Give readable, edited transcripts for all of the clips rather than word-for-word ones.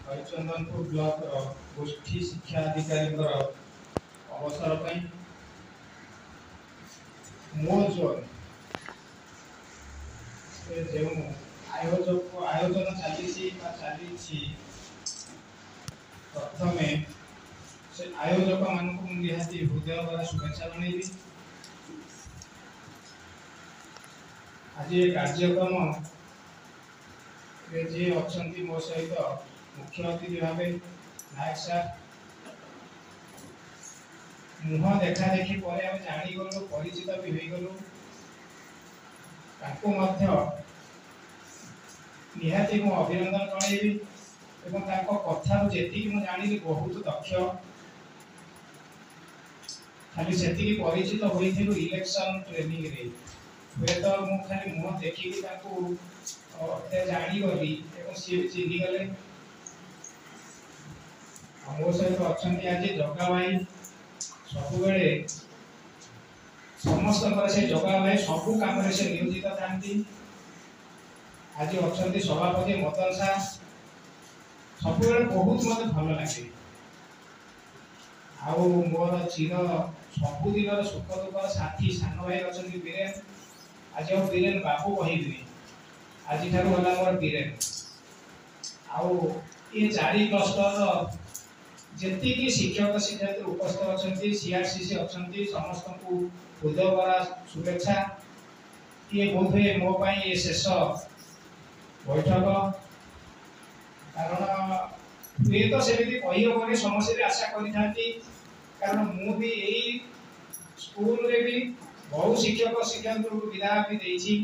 Harichandanpur block गोष्ठी शिक्षा अधिकारी अवसर पर मो जोन जो आयोजन चली प्रथम से आयोजक मान निहाती हृदय द्वारा शुभेच्छा जनइबी। आज ये कार्यक्रम जी अच्छा मो सहित मुख्य अतिथि भाव नायक सार मुह देखा देखी पर जागलु परिचित भी होगलु निहाती मु अभिनंदन जनइबी कथा जी मुझे जानी बहुत दक्ष खाली से परिचित होइथिलु इलेक्शन ट्रेनिंग रे वे तो मु खाली मुह देखिकी जागली सी भी चिन्ही गले मो सहित अच्छा आज जगा भाई सब बेले समस्त से जगा भाई सबू कम से नियोजित था। आज अच्छा सभापति मदन साह सब बहुत मत भल लगे आउ मोर चिर सबुदिन सुख दुख साथी सान भाई अच्छा बीरेन आज बीरेन बाबू कहबी आज गला मोर बीरेन आउ ये चारि क्लस्टर जी शिक्षक शिक्षार्थी उपस्थित अच्छा सीआरसीसी अच्छा समस्त को हृदय भरा शुभेच्छा। ये बोध हुए मो ये शेष बैठक कारण हुए तो सेमती कहीहबनी समस्त आशा करी कारण मुझे यही स्कूल रे भी बहुत शिक्षक शिक्षार्थी को विदा भी देछि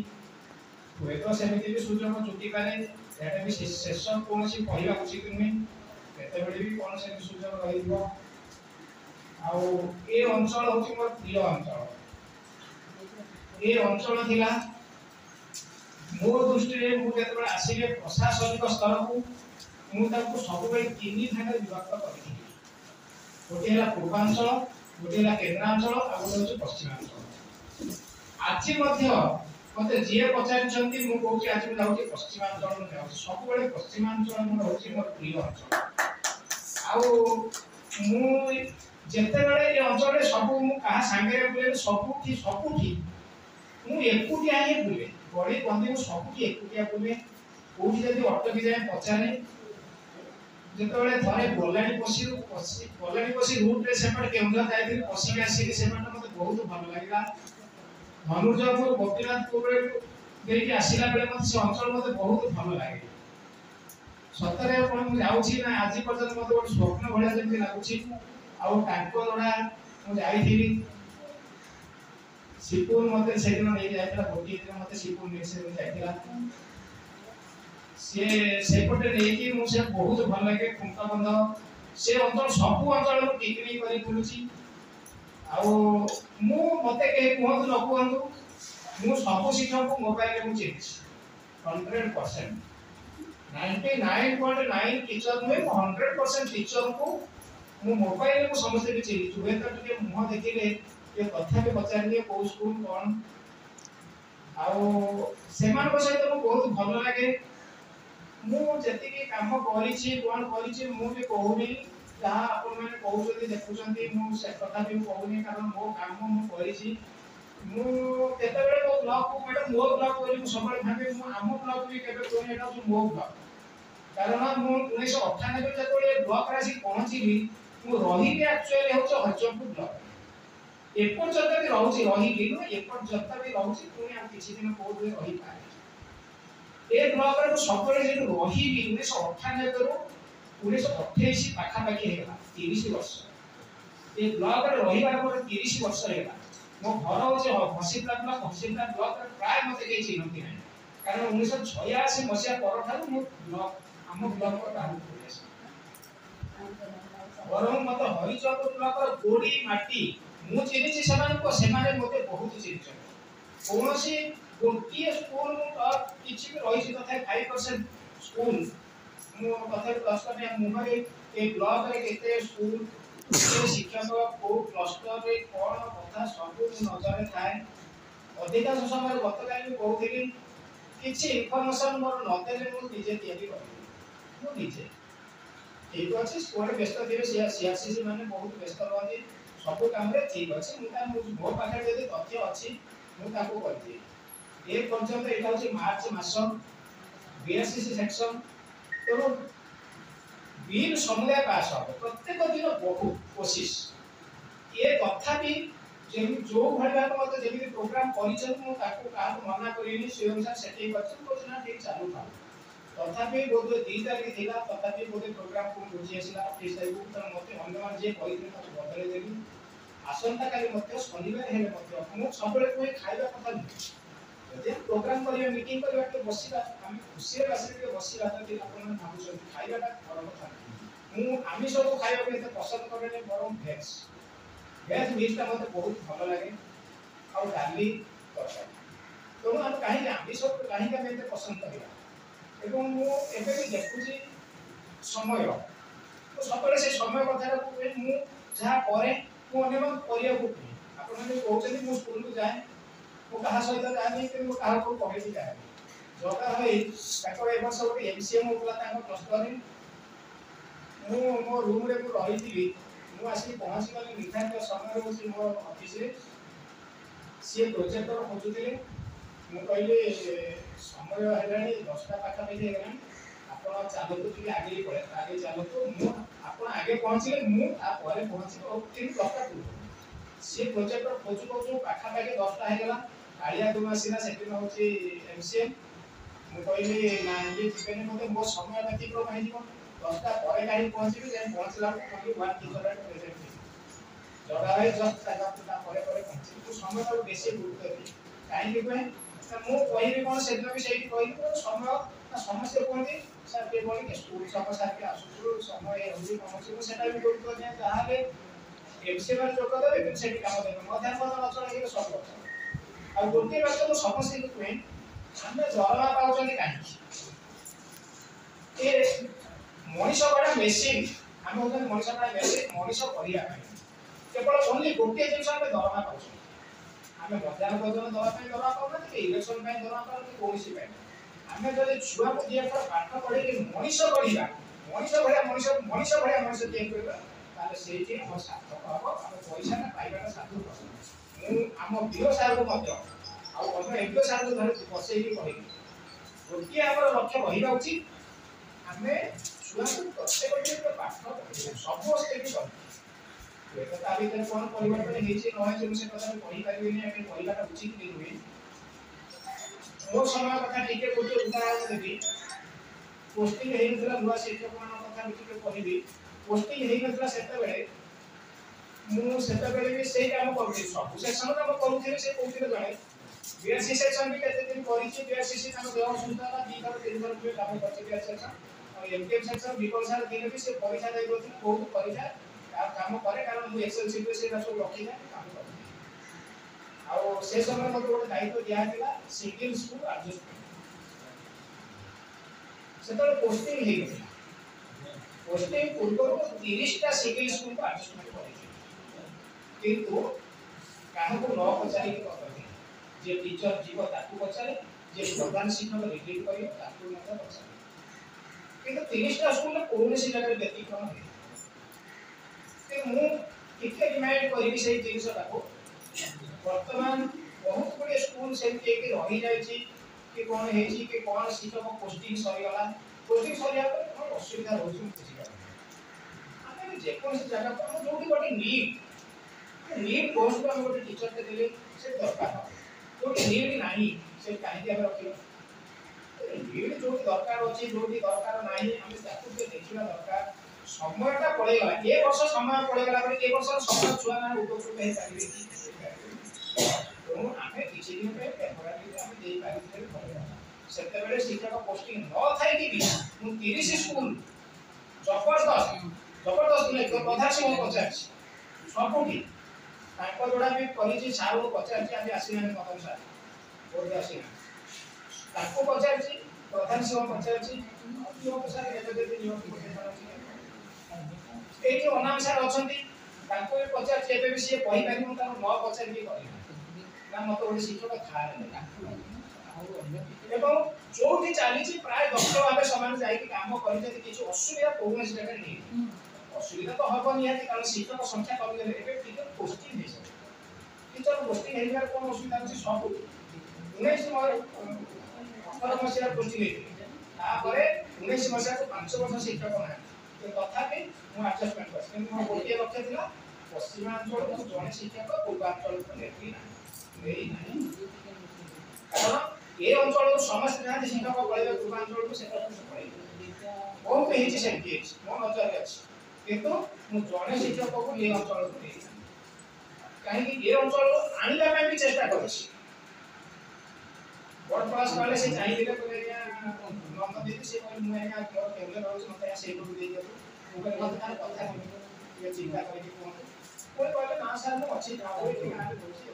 हुए तो सेमती भी सुजोग चुकी पारे एटा भी शेष कौन कहवा उचित नुहे केतबेले भी कौन से सुजोग रही अंचल हूँ मोर प्रिय अंचल ये अंचल थिला मो दृष्टि में मुझे आसिले प्रशासनिक स्तर को मुझे सब तीन भाग विभक्त करी गोटे है पूर्वांचल गोटे है केन्द्रांचल आ गोटे हूँ पश्चिमांचल। आज मत जी पचार मुझे आज मुझे पश्चिमांचल सब पश्चिमांचल मोर हूँ मोर प्रिय अंचल आते ये अंचल सब क्या सांगे बुले सबुठी सबुठी मुझे ही बुले गड़ी बंदी सबुठी एकुटिया बुले कौटी जब अटकी जाए पचारे जिते थे बलाणी रूट्रे से केन्द्र जाइए पशिक आसिक मत बहुत भल लगे धनुर्जपुर गोपीनाथपुर आसला बेले मत से अंचल मत बहुत भल लगे सतरे मुझे आज पर्यटन मत गोटे स्वप्न भाया जमी लगुच आड़ा मुझे शिवपुर मत से दिन नहीं जाता गोटे दिन मत शिवपुर जाता सेपटे नहीं मुझे बहुत भल लगे खुंटा बंध से अंचल सबू अंचल पिकनिक कर बुलूची मत कहूँ न कहतु मु सब शिक्षक को मोबाइल में चिन्ह 100% 99.9 टीचर नुहे 100% टीचर को मु मोबाइल को समस्त भी चिन्ह हुए तो टे मुह देखिले ये कथा भी पचारे कौ स्कूल कौन सहित बहुत भल लगे मुझे कम कर मुझे कहूनी जहाँ आपने कहते देखुं से कथा भी कहूनी कारण मो कम मुझे ब्लॉक को मैडम मो ब्लॉक सब भावे आम ब्लॉक भी कहते मो ब्लॉक कारण मुझे 1998 जो ब्लॉक आसिक पहुँचली मुझे एक्चुअली हूँ हरिचंदपुर ब्लॉक एपर्यंत भी रोचे रही एपर्यंत भी रोचे पुणी आ किसी दिन कौट रही पाए ए ब्लॉक सब रही 1998 रु 1928 पाखापाखि 30 वर्ष ये ब्लॉक रही 30 वर्ष है मो घर हूँ हसीपला ब्लॉक हसीपला ब्लॉक प्राय मत कहीं चिन्हती ना कारण 1986 मसीहा पर ब्लॉक आम ब्लॉक बर मत हरिचंदपुर ब्लॉक गोड़ी माटी मु चिन्ही से मत बहुत चिन्ह कौन गोटे स्कूल किसी भी रही तथा 5% स्कूल तथा क्लस्टर मुहरे ये ब्लॉक के स्कूल शिक्षक को क्लस्टर कौन कथा सब नजर थाए अधिकांश समय गत काली कहती किसी इनफर्मेशन मोर नदेले मुझे निजे तैयारी करी मुझे ठीक अच्छे स्कूल व्यस्त थे सीआरसीसी मैंने बहुत व्यस्त रहती सब काम ठीक अच्छे मो पाखे जब तथ्य अच्छी मुझे एक पर्यटन यहाँ हूँ मार्च मस बीआरसीसी सेक्शन तेणु बिल समुदाय पास हम प्रत्येक दिन बहुत कोशिश ये तथापि जो भाई भाव मत जमी प्रोग्राम कर मना करी से अनुसार सेटिंग कर ठीक चालू था तथापि बोध 2 तारीख थी तथापि बोध प्रोग्राम को बुझी आसला 30 तारीख को मत अन्य जी बदल देवी आसंता काली शनिवार हेल्ले सब खाଇବା କଥା नुहे प्रोग्राम करिया मीटिंग करिया के बसिबा हम खुशी बासी के बसिबा त आपन भाबुछन खाइबाटा बड़ कथा मु आमिष को खाइबा के पसंद करे बरम भेज डिशटा मते बहुत भल लागे और डाली तरकारी तो हम कहीं आमिष को कहीं का मैं पसंद करिया एवं मु एबे भी देखुची समय तो सबले से समय कथा को मु जहा करे मु अन्य करिया को आपन जे कहउछन मु स्कूल को जाए मु कहा सहित जानी कि मु कहा को कहि जाए जोटा होई ताको एक वर्ष गोटे एमसीएम होला ताको क्लस्टर मु मो रूम रे मु रही थी मु आसी पहुंची गली निर्धारित समय होची मो ऑफिस रे सी प्रोजेक्टर खोजुतिले मु कहले समय हेलानी 10टा पाखा पे हेलानी आपण चालतो कि आगे पड़े आगे चालतो मु आपण आगे पहुंचले मु आ परे पहुंची और 3 घंटा पूर्व सी प्रोजेक्टर खोजु पाखा पाखे 10टा हे गेला कालिया दुमासीना सेटिंग होची एमसीएम मु कहली ना ये जीवन मते मो समय अतिक्रम हे जीवन 10टा परे गाड़ी पहुंचबी जे पहुंचला को 1 किलोमीटर प्रेजेंट जगह है जस्ट ता परे पहुंची तो समय तो बेसी गुरुत्व दे काई के पे मु कहिबी कोन सेदिन भी सेठी कहिबी समय समस्या कोनती सर के बोली के स्कूल समस्या के आसु समय होजी पहुंची सेटा भी गुरुत्व दे ताहाले एमसीएम जोग देबे कि सेठी काम देबे मध्याह्न भोजन अचल के सब आ गोटे बात तो समस्या को कहे हमें दरमा पाउछन काहे ए मनीष बड़ा मेसिन हम होतन मनीष बड़ा मेसिन मनीष करिया केवल ओनली गोटे जिंस हमें दरमा पाउछन हमें मध्याह्न भोजन दवा पे दरमा पाउना कि इलेक्शन पे दरमा पाउना कि कोनसी पे हमें जदि छुआ को दिया पर पाठ पढ़े कि मनीष करिया मनीष भया मनीष दिए करबा ताले सेठी हम सार्थक हबो हम पैसा ना पाइबाटा सार्थक मु हम बियो सार को मध्य आ अन्य एक सार को धरे बसई की कहि गोटे हमर लक्ष्य रहिबा उचित हमें छुआ को प्रत्येक दिन पाठ पढ़े सब स्टेप कर एकता भीतर कोन परिवर्तन हेछि नय जे से कथा कहि परिबेनी हम कहिबाटा उचित नहीं हुए मो समय कथा ठीक है गोटे उदाहरण देबी पोस्टिंग हेइ नथला नुवा शिक्षक मान कथा बिटिके कहिबी पोस्टिंग हेइ नथला सेता बेले मु सेता बेले भी सेही काम करूथि सब सेक्शन काम करूथि से कोथिले जणे बीआरसी सेक्शन भी केते दिन करिछि बीआरसीसी काम देव सुविधा 2 थर 3 थर पे काम करछि बीआरसी सेक्शन और एमकेएम सेक्शन विकल सार दिने भी से परीक्षा दे दोथि बहुत परीक्षा काम करे कारण मु एक्सेल शीट से सब रखि जाय काम करछि आ से समय मते गोटे दायित्व दिया दिला सिंगल स्कूल एडजस्टमेंट सेतले पोस्टिंग हे गया पोस्टिंग पूर्व 30 टा सिंगल स्कूल को एडजस्टमेंट करिछि किंतु काहे को न पचारि के करथि जे टीचर जीव ताकू पचारे जे प्रधान शिक्षक रिलीट करियो ताकू न पचारे किंतु 30 टा स्कूल में कोनसी जगह व्यतिक्रम है ते मु किथे रिमाइंड करिवि से जिंस ताको वर्तमान बहुत बड़े स्कूल से के रही जायछि कि कोन हेछि कि कोन शिक्षक पोस्टिंग सरी गला पोस्टिंग सरिया पर असुविधा होछि बुझि गला आमे जे कोन से जगह पर जोटी गोटे नीड पोस्ट पर गोटे टीचर के देले से दरकार कोई नीड नाही से काहे हम रखियो नीड जो दरकार अछि जोटी दरकार नाही हम ताकू के देखिना दरकार समयटा पड़े गला ए वर्ष समय पड़े गला पर ए वर्ष समय छुआ ना उपयुक्त हे पाइबे तो आमे किछि दिन पे टेम्पररी हम देई पाइबे करे सेते बेले शिक्षक पोस्टिंग न थाई कि मु 30 स्कूल जबरदस्त ले तो प्रधान से मो पचार सबुठी ताको जोड़ा भी करिछि सार को पचार छी आबे आसीना मदन सार बोर्ड आसीना ताको पचार छी प्रधान से मो पचार छी नियम सार एते नियम ए जो अनाम सार अछंती ताको भी पचार छी एबे भी से कहि पारि मु ताको न पचार भी करि ना मत ओडी शिक्षक था ଏବଂ ଯୋଉଠି ଚାଲିଛି ପ୍ରାୟ ଦକ୍ଷ ଭାବେ ସେମାନେ ଯାଇକି କାମ କରିଛନ୍ତି କିଛି ଅସୁବିଧା କୌଣସି ଜାଗାରେ ନେଇ ଅସୁବିଧା ତ ହବ ନିହାତି କାରଣ ଶିକ୍ଷକ ସଂଖ୍ୟା କମିଗଲେ ଏବେ ଟିଚର ପୋଷ୍ଟିଂ ହେଇଯାଏ ଟିଚର ପୋଷ୍ଟିଂ ହେଇଯିବାର କ'ଣ ଅସୁବିଧା ଅଛି ସବୁ 1918 ମସିହା ପୋଷ୍ଟିଂ ହେଇଥିଲେ ତାପରେ 19 ମସିହାକୁ 5 ବର୍ଷ ଶିକ୍ଷକ ନାହାନ୍ତି ତଥାପି ମୁଁ ଆଡଜଷ୍ଟମେଣ୍ଟ କରିଛି କିନ୍ତୁ ମୋର ଗୋଟିଏ ଲକ୍ଷ୍ୟ ଥିଲା ପଶ୍ଚିମାଞ୍ଚଳକୁ ଜଣେ ଶିକ୍ଷକ ପୂର୍ବାଞ୍ଚଳକୁ ନେଇ ନାହିଁ କାରଣ ଏ ଅଞ୍ଚଳରୁ ସମସ୍ତେ ଯାଆନ୍ତି ଶିକ୍ଷକ ପଳେଇବେ ପୂର୍ବାଞ୍ଚଳକୁ ସେ ପଳେଇବେ ବହୁତ ହେଇଛି ସେମିତି ହେଇଛି ମୋ ନଜରରେ ଅଛି କିନ୍ତୁ ମୁଁ ଜଣେ ଶିକ୍ଷକକୁ ଏ ଅଞ୍ଚଳକୁ ନେଇ କାହିଁକି ଏ ଅଞ୍ଚଳରୁ ଆଣିବା ପାଇଁ ବି ଚେଷ୍ଟା କରିଛି ବଡ଼ କ୍ଲାସ୍ କଲେ ସେ ଚାହିଁଥିଲେ ନମ୍ବର ଦେଇକି ସେ କହିଲେ ମୁଁ ଆଜ୍ଞା କେଉଁଠି ରହୁଛି ମୋତେ ସେଇପଟୁ ଦେଇଦିଅନ୍ତୁ ମୁଁ କହିଲି ମୋତେ ତାର କଥା ଟିକେ ଚିନ୍ତା କରିକି କୁହନ୍ତୁ ପୁଣି କହିଲେ ନା ସାର୍ ମୁଁ ଅଛି ଗାଁରେ ରହୁଛି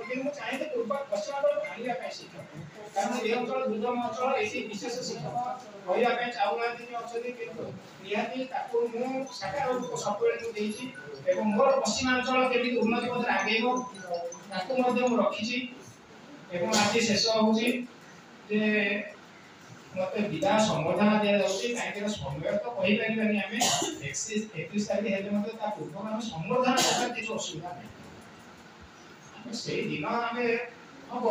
କିନ୍ତୁ ମୁଁ ଚାହିଁଲି ପଶ୍ଚିମାଞ୍ଚଳକୁ ଆଣିବା ପାଇଁ ଶିକ୍ଷକ କାରଣ ଏ ଅଞ୍ଚଳ ଦୁର୍ଗମ ଅଞ୍ଚଳ ଏଠି ବିଶେଷ ଶିକ୍ଷକ ରହିବା ପାଇଁ ଚାହୁଁନାହାନ୍ତି ଯେ ଅଛନ୍ତି କିନ୍ତୁ ନିହାତି ତାକୁ ମୁଁ ସାକାର ସବୁବେଳେ ମୁଁ ଦେଇଛି ଏବଂ ମୋର ପଶ୍ଚିମାଞ୍ଚଳ କେମିତି ଉନ୍ନତି ପଥରେ ଆଗେଇବ ତାକୁ ମଧ୍ୟ ମୁଁ ରଖିଛି ଏବଂ ଆଜି ଶେଷ ହେଉଛି ଯେ ମୋତେ ବିଦାୟ ସମ୍ବର୍ଦ୍ଧନା ଦିଆଯାଉଛି କାହିଁକି ନା ସମୟ ତ କହିପାରିବାନି ଆମେ 31 ତାରିଖ ହେଲେ ମଧ୍ୟ ତା ପୂର୍ବରୁ ଆମେ ସମ୍ବର୍ଦ୍ଧନା ଦେବାର କିଛି ଅସୁବିଧା ନାହିଁ ସେଇ ଦିନ ଆମେ ହବ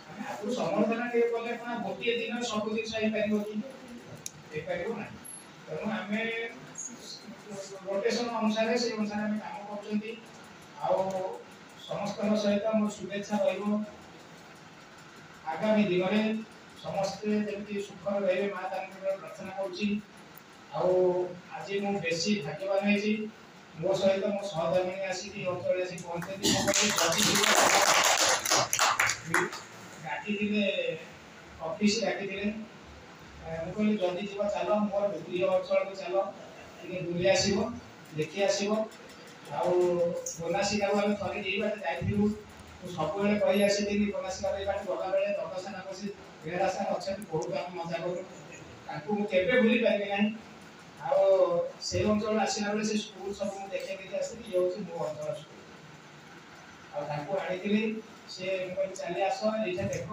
ଆମେ ଆଗରୁ ସମ୍ବର୍ଦ୍ଧନା ଟିକେ କଲେ କ'ଣ ଗୋଟିଏ ଦିନରେ ସବୁ ଜିନିଷ ହେଇପାରିବ କି ହେଇପାରିବ ନାହିଁ ତେଣୁ ଆମେ ରୋଟେସନ ଅନୁସାରେ ସେଇ ଅନୁସାରେ ଆମେ କାମ କରୁଛନ୍ତି ଆଉ ସମସ୍ତଙ୍କ ସହିତ ମୋର ଶୁଭେଚ୍ଛା ରହିବ ଆଗାମୀ ଦିନରେ ସମସ୍ତେ ଯେମିତି ସୁଖରେ ରହିବେ ମା ତାଙ୍କର ପ୍ରାର୍ଥନା କରୁଛି ଆଉ ଆଜି ମୁଁ ବେଶୀ ଭାଗ୍ୟବାନ ହେଇଛି ମୋ ସହିତ ମୋ ସହଧର୍ମିଣୀ ଆସିକି ଅଞ୍ଚଳରେ ଆସି ପହଞ୍ଚନ୍ତି ଡାକିଥିଲେ ଅଫିସ ଡାକିଥିଲେ ମୁଁ କହିଲି ଯଦି ଯିବ ଚାଲ ମୋର ପ୍ରିୟ ଅଞ୍ଚଳକୁ ଚାଲ ଟିକେ ବୁଲି ଆସିବ ଦେଖି ଆସିବ ଆଉ ବନାସିକାକୁ ଆମେ ଥରେ ଏଇ ବାଟେ ଯାଇଥିଲୁ ମୁଁ ସବୁବେଳେ କହି ଆସିଥିଲି ବନାସିକାରୁ ଏଇ ବାଟେ ଗଲାବେଳେ ଦର୍ଶନ ବସି ବେହେରା ଅଛନ୍ତି ବହୁତ ଆମେ ମଜା କରୁ ତାଙ୍କୁ ମୁଁ କେବେ ଭୁଲି ପାରିବି ନାହିଁ ଆଉ ସେଇ ଅଞ୍ଚଳ ଆସିଲା ବେଳେ ସେ ସ୍କୁଲ ସବୁ ମୁଁ ଦେଖେଇ ଦେଇକି ଆସିଲି ଇଏ ହେଉଛି ମୋ ଅଞ୍ଚଳ ସ୍କୁଲ ଆଉ ତାଙ୍କୁ ଆଣିଥିଲି ସେ ମୁଁ କହିଲି ଚାଲି ଆସ ଏଇଟା ଦେଖ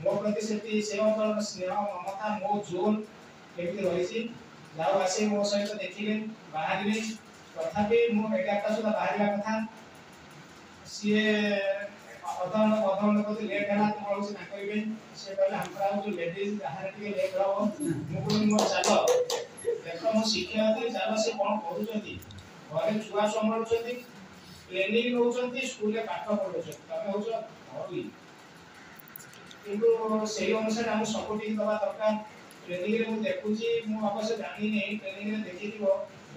ମୋ ପ୍ରତି ସେଠି ସେ ଅଞ୍ଚଳର ସ୍ନେହ ମମତା ମୋ ଜୋନ୍ କେମିତି ରହିଛି ଯାଉ ଆସି ମୋ ସହିତ ଦେଖିଲେ ବାହାରିଲେ ତଥାପି ମୁଁ 11ଟା ସୁଦ୍ଧା ବାହାରିବା କଥା ସିଏ ଅଧଘଣ୍ଟା ପ୍ରତି ଲେଟ୍ ହେଲା ତ ହେଉଛି ନା କହିବେ ସେ କହିଲେ ଆମର ଆଉ ଯେଉଁ ଲେଡିଜ୍ ଯାହାର ଟିକେ ଲେଟ୍ ହବ ମୁଁ କହିଲି ମୋର ଚାଲ ଦେଖ ମୋ ଶିକ୍ଷୟିତ୍ରୀ ଚାଲ ସେ କ'ଣ କରୁଛନ୍ତି ଘରେ ଛୁଆ ସମ୍ଭାଳୁଛନ୍ତି ଟ୍ରେନିଂ ନେଉଛନ୍ତି ସ୍କୁଲରେ ପାଠ ପଢ଼ୁଛନ୍ତି ତମେ ହେଉଛ ଘରୋଇ କିନ୍ତୁ ସେଇ ଅନୁସାରେ ଆମକୁ ସପୋର୍ଟିଂ ଦେବା ଦରକାର ଟ୍ରେନିଂରେ ମୁଁ ଦେଖୁଛି ମୁଁ ଅବଶ୍ୟ ଜାଣିନି ଟ୍ରେନିଂରେ ଦେଖିଥିବ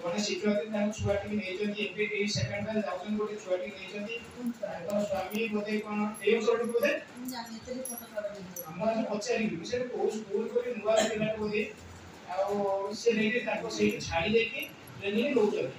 ଜଣେ ଶିକ୍ଷୟିତ୍ରୀ ତାଙ୍କ ଛୁଆଟିକି ନେଇଛନ୍ତି ଏବେ ଏଇ ସେକେଣ୍ଡ ଫେଜ୍ ଯାଉଛନ୍ତି ଗୋଟେ ଛୁଆଟିକି ନେଇଛନ୍ତି ତାଙ୍କର ସ୍ୱାମୀ ବୋଧେ କ'ଣ ଏଇ ଅଞ୍ଚଳଟି ବୋଧେ ଆମର ଆଜି ପଚାରିବି ମୁଁ ସେଠି କୋଉ ସ୍କୁଲ କରି ନୂଆ ପିଲାଟି ବୋଧେ ଆଉ ସେ ନେଇକି ତାଙ୍କୁ ସେଇଠି ଛାଡ଼ି ଦେଇକି ଟ୍ରେନିଂ ନେଉଛନ୍ତି